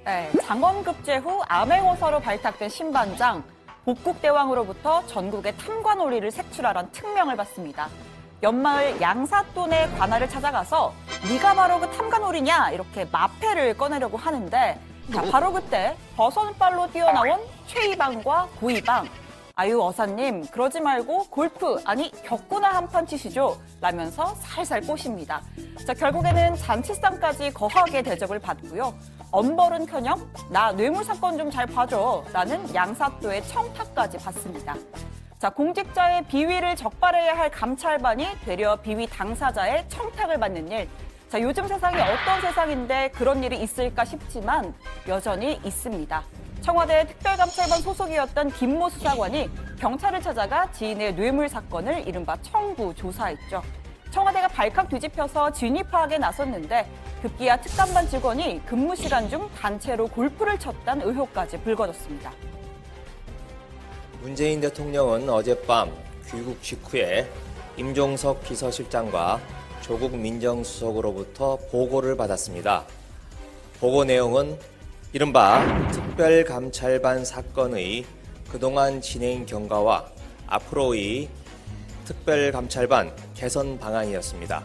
네, 장원급제 후 암행어사로 발탁된 신반장, 복국대왕으로부터 전국의 탐관오리를 색출하란 특명을 받습니다. 연마을 양사돈의 관할을 찾아가서 네가 바로 그 탐관오리냐 이렇게 마패를 꺼내려고 하는데 자, 바로 그때 버선발로 뛰어나온 최이방과 고이방. 아유 어사님 그러지 말고 골프 아니 격구나 한판 치시죠 라면서 살살 꼬십니다. 자, 결국에는 잔치상까지 거하게 대접을 받고요. 엄벌은커녕 나 뇌물 사건 좀 잘 봐줘 라는 양사또의 청탁까지 받습니다. 자, 공직자의 비위를 적발해야 할 감찰반이 되려 비위 당사자의 청탁을 받는 일. 자, 요즘 세상이 어떤 세상인데 그런 일이 있을까 싶지만 여전히 있습니다. 청와대 특별감찰반 소속이었던 김모 수사관이 경찰을 찾아가 지인의 뇌물 사건을 이른바 청부 조사했죠. 청와대가 발칵 뒤집혀서 진위 파악에 나섰는데 급기야 특감반 직원이 근무 시간 중 단체로 골프를 쳤다는 의혹까지 불거졌습니다. 문재인 대통령은 어젯밤 귀국 직후에 임종석 비서실장과 조국 민정수석으로부터 보고를 받았습니다. 보고 내용은 이른바 특별감찰반 사건의 그동안 진행 경과와 앞으로의 특별감찰반 개선 방안이었습니다.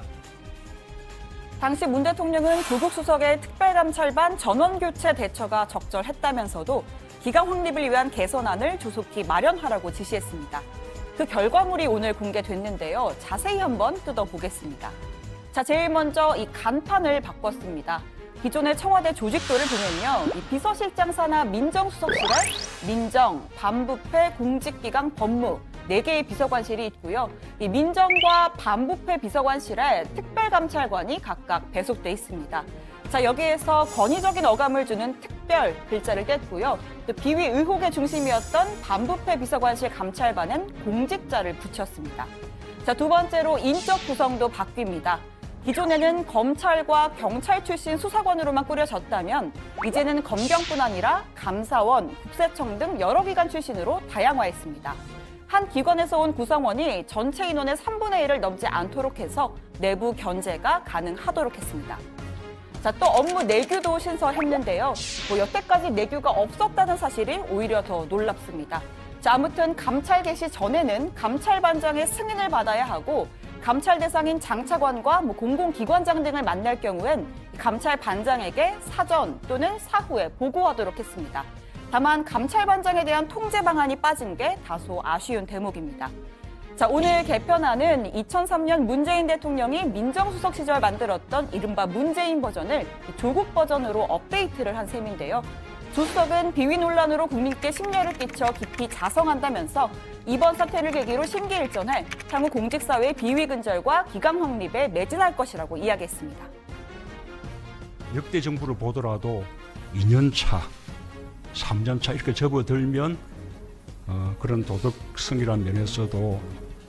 당시 문 대통령은 조국 수석의 특별감찰반 전원교체 대처가 적절했다면서도 기강 확립을 위한 개선안을 조속히 마련하라고 지시했습니다. 그 결과물이 오늘 공개됐는데요. 자세히 한번 뜯어보겠습니다. 자, 제일 먼저 이 간판을 바꿨습니다. 기존의 청와대 조직도를 보면요. 이 비서실장 산하 민정수석실에 민정, 반부패, 공직기강, 법무 4개의 비서관실이 있고요. 이 민정과 반부패 비서관실에 특별감찰관이 각각 배속돼 있습니다. 자, 여기에서 권위적인 어감을 주는 특별 글자를 뗐고요. 또 비위 의혹의 중심이었던 반부패 비서관실 감찰반은 공직자를 붙였습니다. 자, 두 번째로 인적 구성도 바뀝니다. 기존에는 검찰과 경찰 출신 수사관으로만 꾸려졌다면 이제는 검경뿐 아니라 감사원, 국세청 등 여러 기관 출신으로 다양화했습니다. 한 기관에서 온 구성원이 전체 인원의 3분의 1을 넘지 않도록 해서 내부 견제가 가능하도록 했습니다. 자, 또 업무 내규도 신설했는데요. 여태까지 내규가 없었다는 사실이 오히려 더 놀랍습니다. 자, 아무튼 감찰 개시 전에는 감찰반장의 승인을 받아야 하고 감찰 대상인 장차관과 공공기관장 등을 만날 경우엔 감찰반장에게 사전 또는 사후에 보고하도록 했습니다. 다만 감찰반장에 대한 통제 방안이 빠진 게 다소 아쉬운 대목입니다. 자, 오늘 개편안은 2003년 문재인 대통령이 민정수석 시절 만들었던 이른바 문재인 버전을 조국 버전으로 업데이트를 한 셈인데요. 조 수석은 비위 논란으로 국민께 심려를 끼쳐 깊이 자성한다면서 이번 사태를 계기로 심기일전해 향후 공직사회의 비위 근절과 기강 확립에 매진할 것이라고 이야기했습니다. 역대 정부를 보더라도 2년 차, 3년 차 이렇게 접어들면 그런 도덕성이라는 면에서도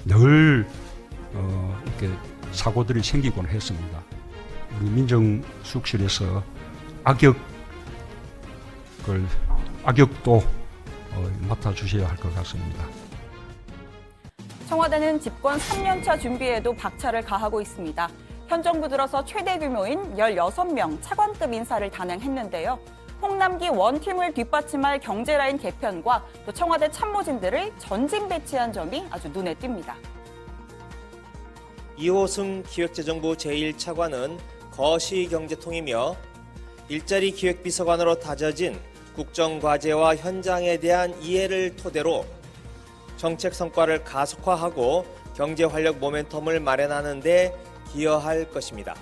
늘 이렇게 사고들이 생기곤 했습니다. 우리 민정수석실에서 악역도 맡아주셔야 할 것 같습니다. 청와대는 집권 3년차 준비에도 박차를 가하고 있습니다. 현 정부 들어서 최대 규모인 16명 차관급 인사를 단행했는데요. 홍남기 원팀을 뒷받침할 경제라인 개편과 또 청와대 참모진들을 전진 배치한 점이 아주 눈에 띕니다. 이호승 기획재정부 제1차관은 거시경제통이며 일자리 기획비서관으로 다져진 국정과제와 현장에 대한 이해를 토대로 정책 성과를 가속화하고 경제 활력 모멘텀을 마련하는 데 기여할 것입니다.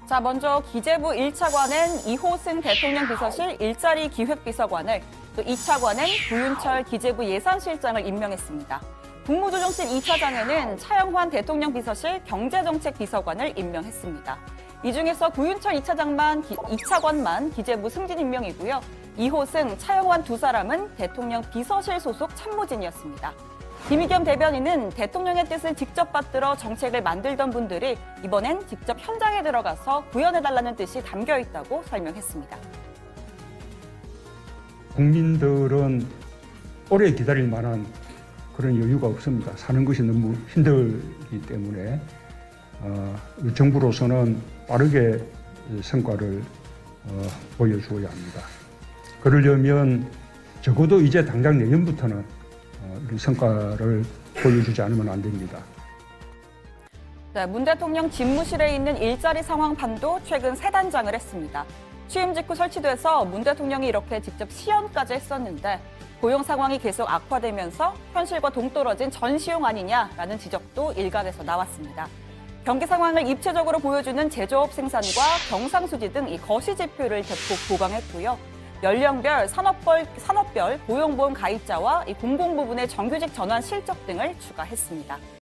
자, 먼저 기재부 1차관엔 이호승 대통령 비서실 일자리 기획비서관을, 또 2차관엔 구윤철 기재부 예산실장을 임명했습니다. 국무조정실 2차장에는 차영환 대통령 비서실 경제정책비서관을 임명했습니다. 이 중에서 구윤철 2차관만 기재부 승진 임명이고요. 이호승, 차영환 두 사람은 대통령 비서실 소속 참모진이었습니다. 김의겸 대변인은 대통령의 뜻을 직접 받들어 정책을 만들던 분들이 이번엔 직접 현장에 들어가서 구현해달라는 뜻이 담겨 있다고 설명했습니다. 국민들은 오래 기다릴 만한 그런 여유가 없습니다. 사는 것이 너무 힘들기 때문에 정부로서는 빠르게 성과를 보여주어야 합니다. 그러려면 적어도 이제 당장 내년부터는 이런 성과를 보여주지 않으면 안 됩니다. 네, 문 대통령 집무실에 있는 일자리 상황판도 최근 새 단장을 했습니다. 취임 직후 설치돼서 문 대통령이 이렇게 직접 시연까지 했었는데 고용 상황이 계속 악화되면서 현실과 동떨어진 전시용 아니냐라는 지적도 일각에서 나왔습니다. 경기 상황을 입체적으로 보여주는 제조업 생산과 경상수지 등 이 거시 지표를 대폭 보강했고요. 연령별, 산업별 고용보험 가입자와 이 공공 부분의 정규직 전환 실적 등을 추가했습니다.